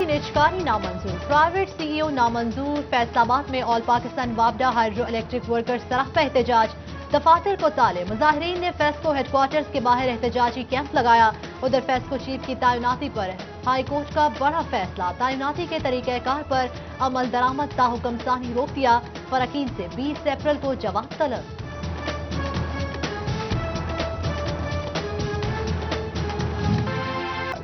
निजकारी नामंजूर, private CEO नामंजूर। फैसलाबाद में ऑल पाकिस्तान वापडा हाइड्रो इलेक्ट्रिक वर्कर्स सराफा एहतजाज, दफातर को ताले। मुजाहिरीन ने फेस्को हेडक्वार्टर्स के बाहर एहतजाजी कैंप लगाया। उधर फेस्को चीफ की तैनाती पर हाई कोर्ट का बड़ा फैसला, तैनाती के तरीक़ाकार पर अमल दरामद ताहुकम सानी रोक दिया। फरकीन से 20 अप्रैल को जवाब तलब।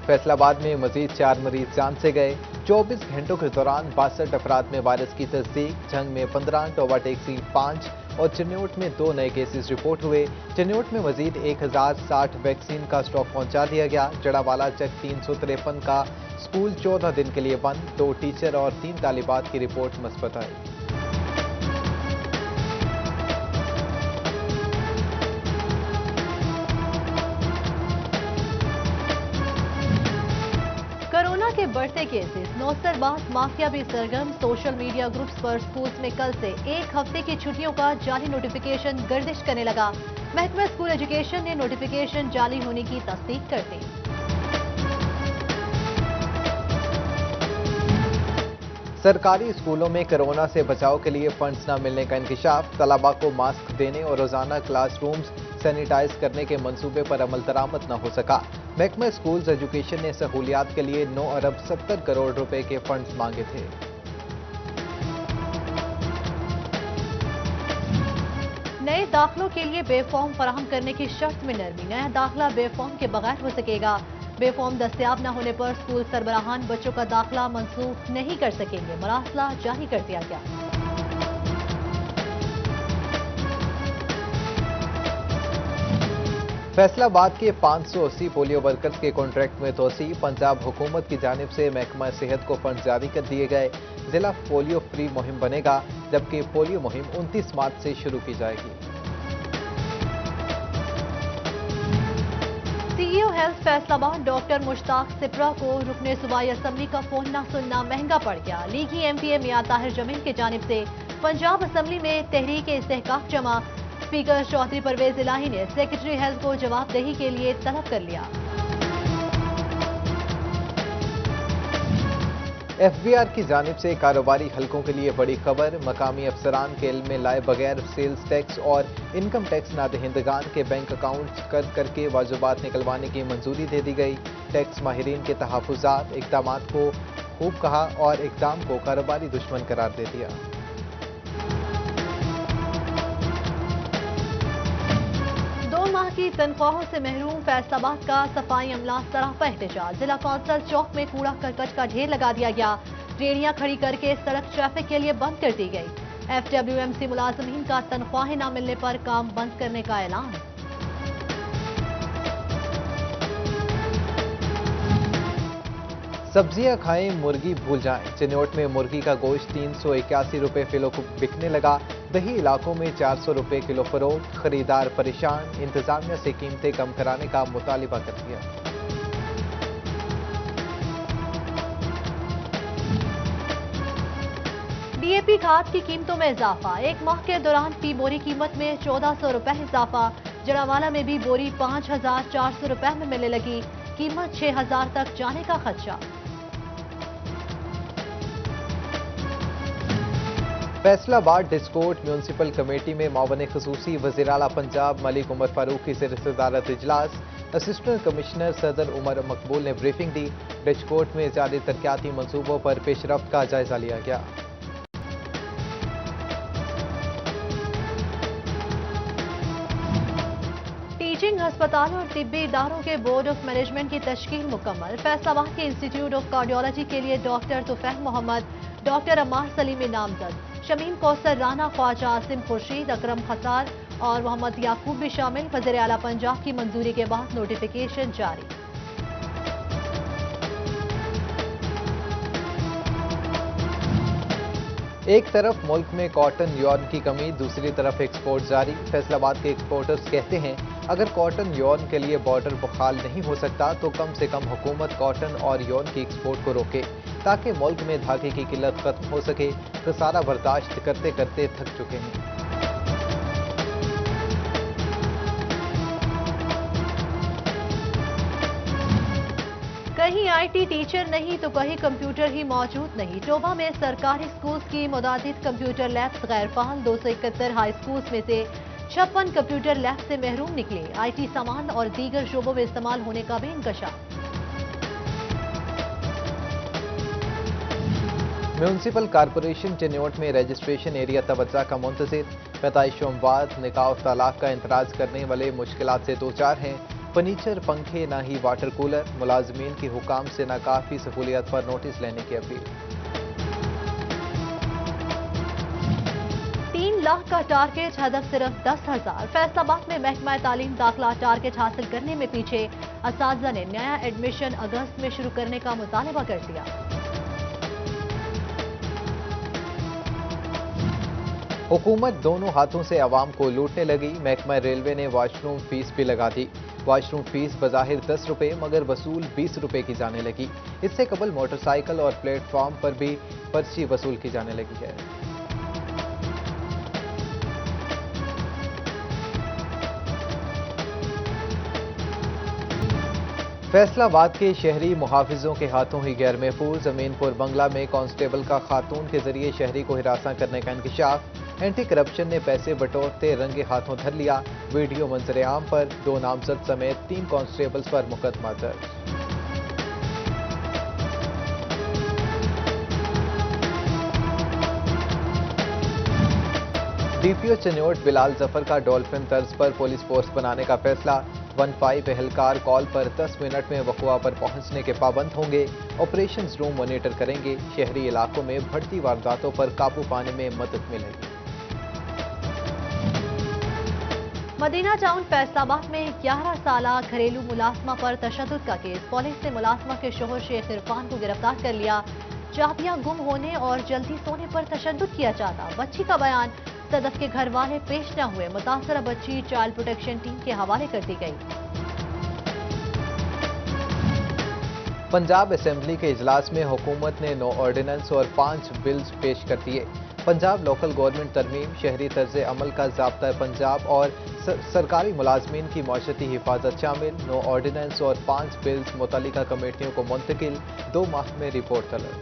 फैसलाबाद में मजीद 4 मरीज जान से गए। 24 घंटों के दौरान 62 अफराद में वायरस की तस्दीक। झंग में 15, टोबा टेक्सी 5 और चिन्नौट में 2 नए केसेस रिपोर्ट हुए। चिन्नौट में मजीद 1060 वैक्सीन का स्टॉक पहुंचा दिया गया। जड़ावाला चक 353 का स्कूल 14 दिन के लिए बंद। 2 टीचर और 3 तालिबात की रिपोर्ट मस्बत आई। कोरोना के बढ़ते केसेस, नौसरबाज माफिया भी सरगर्म। सोशल मीडिया ग्रुप्स पर स्कूल्स में कल से 1 हफ्ते की छुट्टियों का जाली नोटिफिकेशन गर्दिश करने लगा। महकमा स्कूल एजुकेशन ने नोटिफिकेशन जाली होने की तस्दीक कर दी। सरकारी स्कूलों में कोरोना से बचाव के लिए फंड्स न मिलने का इंकशाफ। तलबा को मास्क देने और रोजाना क्लासरूम्स सैनिटाइज करने के मंसूबे पर अमल दरामद न हो सका। महकमा स्कूल्स एजुकेशन ने सहूलियात के लिए 9 अरब 70 करोड़ रुपए के फंड्स मांगे थे। नए दाखिलों के लिए बेफॉर्म फराहम करने की शर्त में नरमी। नया दाखिला बेफॉर्म के बगैर हो सकेगा। बेफॉर्म दस्तयाब न होने पर स्कूल सरबराहान बच्चों का दाखिला मंसूख नहीं कर सकेंगे। मरासला जारी कर दिया गया। फैसलाबाद के 580 पोलियो वर्कर्स के कॉन्ट्रैक्ट में तोसी। पंजाब हुकूमत की जानिब से महकमा सेहत को फंड जारी कर दिए गए। जिला पोलियो फ्री मुहिम बनेगा, जबकि पोलियो मुहिम 29 मार्च से शुरू की जाएगी। CEO health Faisalabad doctor Mushtaq Sipra को रुकने सूबाई असम्बली का फोन न सुनना महंगा पड़ गया। लीगी एमपीए मियां ताहिर जमील की जानिब से पंजाब असम्बली में तहरीक इस्तेहकाक जमा। स्पीकर चौधरी परवेज इलाही ने सेक्रेटरी हेल्थ को जवाबदेही के लिए तलब कर लिया। एफबीआर की जानिब से कारोबारी हलकों के लिए बड़ी खबर। मकामी अफसरान के इल्म में लाए बगैर सेल्स टैक्स और इनकम टैक्स नादहिंदगान के बैंक अकाउंट कर्ज करके वाजुबात निकलवाने की मंजूरी दे दी गई। टैक्स माहिरीन के तहफुजात इक़दामात को खूब कहा और इक़दाम को कारोबारी दुश्मन करार दे दिया। 2 माह की तनख्वाहों से महरूम फैसलाबाद का सफाई अमला सराफा एहतजाज। जिला कौंसल चौक में कूड़ा करकट का ढेर लगा दिया गया। रेहड़ियां खड़ी करके सड़क ट्रैफिक के लिए बंद कर दी गई। एफडब्ल्यूएमसी मुलाजमीन का तनख्वाहें न मिलने पर काम बंद करने का ऐलान। सब्जियां खाएं, मुर्गी भूल जाएं। चिन्नौट में मुर्गी का गोश्त 381 रुपए किलो बिकने लगा। दही इलाकों में 400 रुपए किलो फरोख्त। खरीदार परेशान। इंतजामिया से कीमतें कम कराने का मुतालिबा कर दिया। डीएपी खाद की कीमतों में इजाफा। 1 माह के दौरान फी बोरी कीमत में 1400 रुपए इजाफा। जड़ावाला में भी बोरी 5400 रुपए में मिलने लगी। कीमत 6000 तक जाने का खदशा। फैसलाबाद डिस्कोट म्यूनसिपल कमेटी में मावन खसूसी वज़ीर आला पंजाब मलिक उमर फारूक की ज़ेर सदारत इजलास। असिस्टेंट कमिश्नर सदर उमर मकबूल ने ब्रीफिंग दी। डिस्कोट में जारी तरक्याती मंसूबों पर पेशरफ्त का जायजा लिया गया। टीचिंग अस्पताल और तिब्बी इदारों के बोर्ड ऑफ मैनेजमेंट की तश्कील मुकम्मल। फैसलाबाद के इंस्टीट्यूट ऑफ कार्डियोलॉजी के लिए डॉक्टर तुफैल मोहम्मद, डॉक्टर अम्मार सलीमी नामजद। शमीम कौसर राना, ख्वाजा आसिम खुर्शीद, अकरम खसार और मोहम्मद याकूब भी शामिल। वज़ीर आला पंजाब की मंजूरी के बाद नोटिफिकेशन जारी। एक तरफ मुल्क में कॉटन यॉर्न की कमी, दूसरी तरफ एक्सपोर्ट जारी। फैसलाबाद के एक्सपोर्टर्स कहते हैं अगर कॉटन यॉर्न के लिए बॉर्डर बहाल नहीं हो सकता तो कम से कम हुकूमत कॉटन और यॉर्न की एक्सपोर्ट को रोके ताकि मुल्क में धागे की किल्लत खत्म हो सके। खसारा बर्दाश्त करते करते थक चुके हैं। कहीं आईटी टीचर नहीं तो कहीं कंप्यूटर ही मौजूद नहीं। टोबा में सरकारी स्कूल्स की मुतादिद कंप्यूटर लैब्स गैर फाल। 271 हाई स्कूल्स में से 56 कंप्यूटर लैब से महरूम निकले। आईटी सामान और दीगर शोबों में इस्तेमाल होने का भी इंकशाफ। म्यूनसिपल कारपोरेशन चिन्योट में रजिस्ट्रेशन एरिया तवज्जा का मुंतजिर। पैदाइशों बाद निकाह और तलाक का इंतराज करने वाले मुश्किलात से दो चार हैं। फर्नीचर, पंखे, ना ही वाटर कूलर। मुलाजमीन की हुकाम से नाकाफी सहूलियत पर नोटिस लेने की अपील। 3 लाख का टारगेट, हदफ सिर्फ 10,000। फैसलाबाद में महकमा तालीम दाखिला टारगेट हासिल करने में पीछे। असातिज़ा ने नया एडमिशन अगस्त में शुरू करने का मुतालबा कर दिया। हुकूमत दोनों हाथों से आवाम को लूटने लगी। महकमा रेलवे ने वॉशरूम फीस भी लगा दी। वॉशरूम फीस बज़ाहिर 10 रुपये मगर वसूल 20 रुपये की जाने लगी। इससे कबल मोटरसाइकिल और प्लेटफॉर्म पर भी पर्ची वसूल की जाने लगी है। फैसलाबाद के शहरी मुहाफिजों के हाथों ही गैर महफूज। अमीनपुर बंगला में कांस्टेबल का खातून के जरिए शहरी को हिरासा करने का इंकशाफ। एंटी करप्शन ने पैसे बटोरते रंगे हाथों धर लिया। वीडियो मंजर आम पर 2 नामजद समेत 3 कांस्टेबल्स पर मुकदमा दर्ज। डीपीओ चिन्योट बिलाल जफर का डॉल्फिन तर्ज पर पुलिस पोस्ट बनाने का फैसला। 15 एहलकार कॉल पर 10 मिनट में वक़ुआ पर पहुंचने के पाबंद होंगे। ऑपरेशंस रूम मॉनिटर करेंगे। शहरी इलाकों में बढ़ती वारदातों पर काबू पाने में मदद मिलेगी। मदीना टाउन फैसलाबाद में 11 साला घरेलू मुलाजमा पर तशद्दुद का केस। पुलिस ने मुलाजमा के शोहर शेख इरफान को गिरफ्तार कर लिया। चाबियां गुम होने और जल्दी सोने पर तशद्दुद किया जाता। बच्ची का बयान, सदफ के घर वाले पेश न हुए। मुतासरा बच्ची चाइल्ड प्रोटेक्शन टीम के हवाले कर दी गई। पंजाब असेंबली के इजलास में हुकूमत ने 9 ऑर्डिनेंस और 5 बिल्स पेश कर दिए। पंजाब लोकल गवर्नमेंट तरमीम, शहरी तर्ज अमल का ज़ाब्ता पंजाब और सरकारी मुलाजमीन की मौशती हिफाजत शामिल। 9 ऑर्डिनेंस और 5 बिल्स मुतल्लिका कमेटियों को मुंतकिल। 2 माह में रिपोर्ट तलब।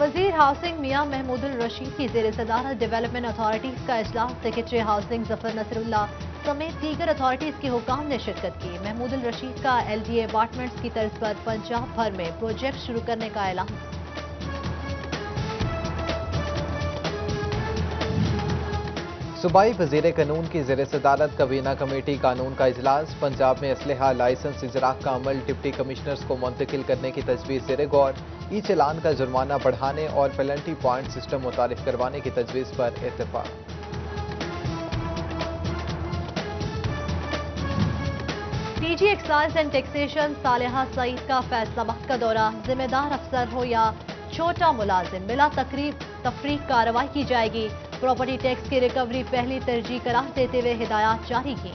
वजीर हाउसिंग मियां महमूदुल रशीद की ज़ेर सदारत डेवलपमेंट अथॉरिटीज़ का इजलास। सेक्रेटरी हाउसिंग जफर नसरुल्लाह समेत दीगर अथॉरिटीज़ के हुकाम ने शिरकत की। महमूदुल रशीद का LDA अपार्टमेंट्स की तर्ज पर पंजाब भर में प्रोजेक्ट शुरू करने का ऐलान। सूबाई वज़ीर कानून की ज़ेर सदारत कबीना कमेटी कानून का इजलास। पंजाब में असलहा लाइसेंस इजरा का अमल डिप्टी कमिश्नर्स को मुंतकिल करने की तजवीज़ ज़ेर गौर। ई चलान का जुर्माना बढ़ाने और पेनल्टी पॉइंट सिस्टम मुतारिफ करवाने की तजवीज़ पर इत्तेफाक। DG excise and taxation Saleha Saeed का फैसलाबाद का दौरा। जिम्मेदार अफसर हो या छोटा मुलाजिम, बिला तफरीक कार्रवाई की जाएगी। प्रॉपर्टी टैक्स की रिकवरी पहली तरजीह करार देते हुए हिदायत जारी की।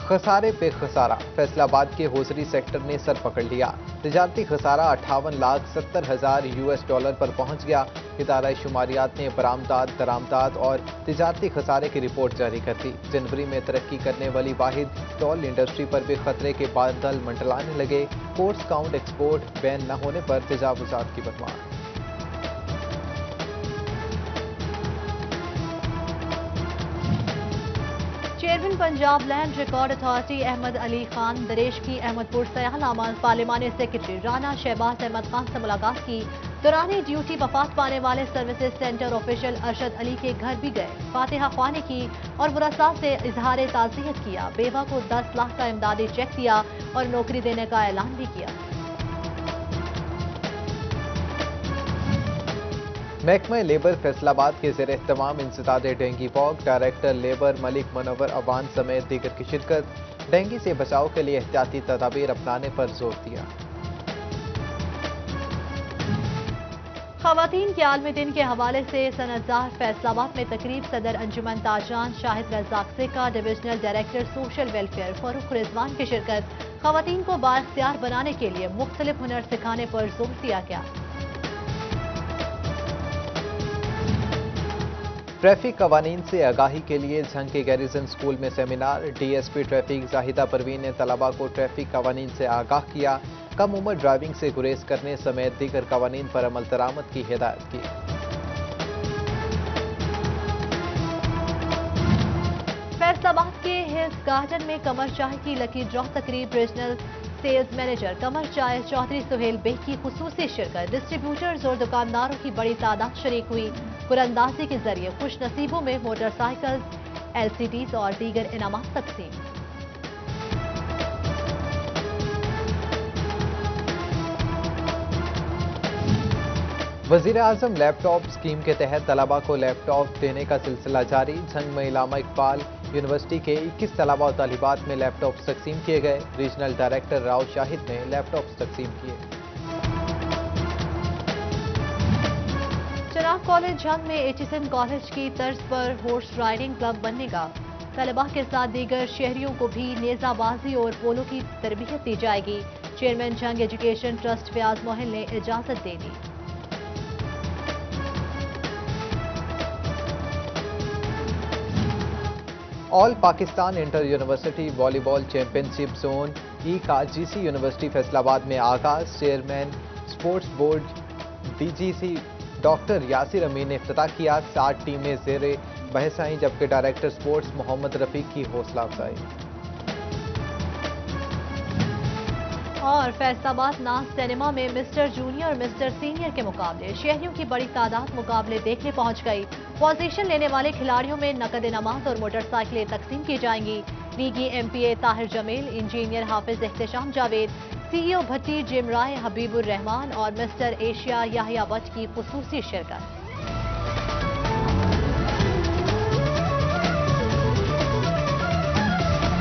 खसारे पे खसारा, फैसलाबाद के होसरी सेक्टर ने सर पकड़ लिया। तिजारती खसारा 58,70,000 US$ पर पहुंच गया। इदारा शुमारियात ने बरामदात, दरामदात और तिजारती खसारे की रिपोर्ट जारी कर दी। जनवरी में तरक्की करने वाली वाहिद टॉल इंडस्ट्री पर भी खतरे के बादल मंडलाने लगे। कोर्स काउंट एक्सपोर्ट बैन न होने पर तजावुजात की बदमाश। Chairman Punjab land record authority Ahmad Ali Khan Daresh की अहमदपुर सयाल पार्लिमानी सेक्रेटरी राना शहबाज अहमद खान से मुलाकात की। दौरान ड्यूटी वफात पाने वाले services centre official Arshad Ali के घर भी गए। फातिहा ख्वानी की और वरसा से इजहार ताज़ियत किया। बेवा को 10 लाख का इमदादी चेक दिया और नौकरी देने का ऐलान भी किया। महकमा लेबर फैसलाबाद के ज़ेर एहतमाम इंसदाद dengue walk. Director labour Malik Munawar Awan समेत दीगर की शिरकत। डेंगू से बचाव के लिए एहतियाती तदाबीर अपनाने पर जोर दिया। खवातीन के आलमी दिन के हवाले से सनतजार फैसलाबाद में तकरीब। सदर अंजुमन ताजान शाहिद रज़ाक सेका, divisional director social welfare Farrukh Rizwan की शिरकत। खवातीन को बाइख्तियार बनाने के लिए मुख्तलिफ हुनर सिखाने पर जोर दिया गया। ट्रैफिक कवानीन से आगाही के लिए झंग के गैरिजन स्कूल में seminar. DSP traffic Zahida Parveen ने तलबा को ट्रैफिक कवानीन से आगाह किया। कम उम्र ड्राइविंग से गुरेज करने समेत दीगर कवानीन पर अमल दरामद की हिदायत की। फैसलाबाद के हिल्स गार्डन में कमर चाय की लकी ड्रॉ तकरीब। रीजनल सेल्स मैनेजर कमर चाय चौधरी सुहेल बेग की खुसूसी शिरकत। डिस्ट्रीब्यूटर्स और दुकानदारों की बड़ी तादाद शरीक हुई। कुरंदाजी के जरिए खुश नसीबों में मोटरसाइकिल, एलसीडीज और दीगर इनामात तकसीम। वजीर आजम लैपटॉप स्कीम के तहत तलबा को लैपटॉप देने का सिलसिला जारी। झंग में इलामा इकबाल यूनिवर्सिटी के 21 तलबा और तालिबात में लैपटॉप तकसीम किए गए। रीजनल डायरेक्टर राव शाहिद ने लैपटॉप तकसीम किए। चिराग कॉलेज झंग में एचएसएन कॉलेज की तर्ज पर हॉर्स राइडिंग क्लब बनेगा। तलबा के साथ दीगर शहरियों को भी नेजाबाजी और पोलो की तरबियत दी जाएगी। Chairman Jhang education trust Fayyaz Mohil ने इजाजत दे दी। All Pakistan inter university volleyball championship zone E का जीसी यूनिवर्सिटी फैसलाबाद में आगाज। Chairman sports board DGC doctor Yasir Amin ने इफ्तिताह किया। 60 टीमें ज़ेरे बहस आईं, जबकि डायरेक्टर स्पोर्ट्स मोहम्मद रफीक की हौसला अफजाई। और फैसलाबाद नाज सिनेमा में मिस्टर जूनियर और मिस्टर सीनियर के मुकाबले। शहरियों की बड़ी तादाद मुकाबले देखने पहुंच गई। पोजीशन लेने वाले खिलाड़ियों में नकद इनामात और मोटरसाइकिलें तकसीम की जाएंगी। लीगी एमपीए ताहिर जमील, इंजीनियर हाफिज एहतशाम जावेद, सीईओ भट्टी जिम राय हबीबुर रहमान और मिस्टर एशिया याहिया भट्ट की खुसूसी शिरकत।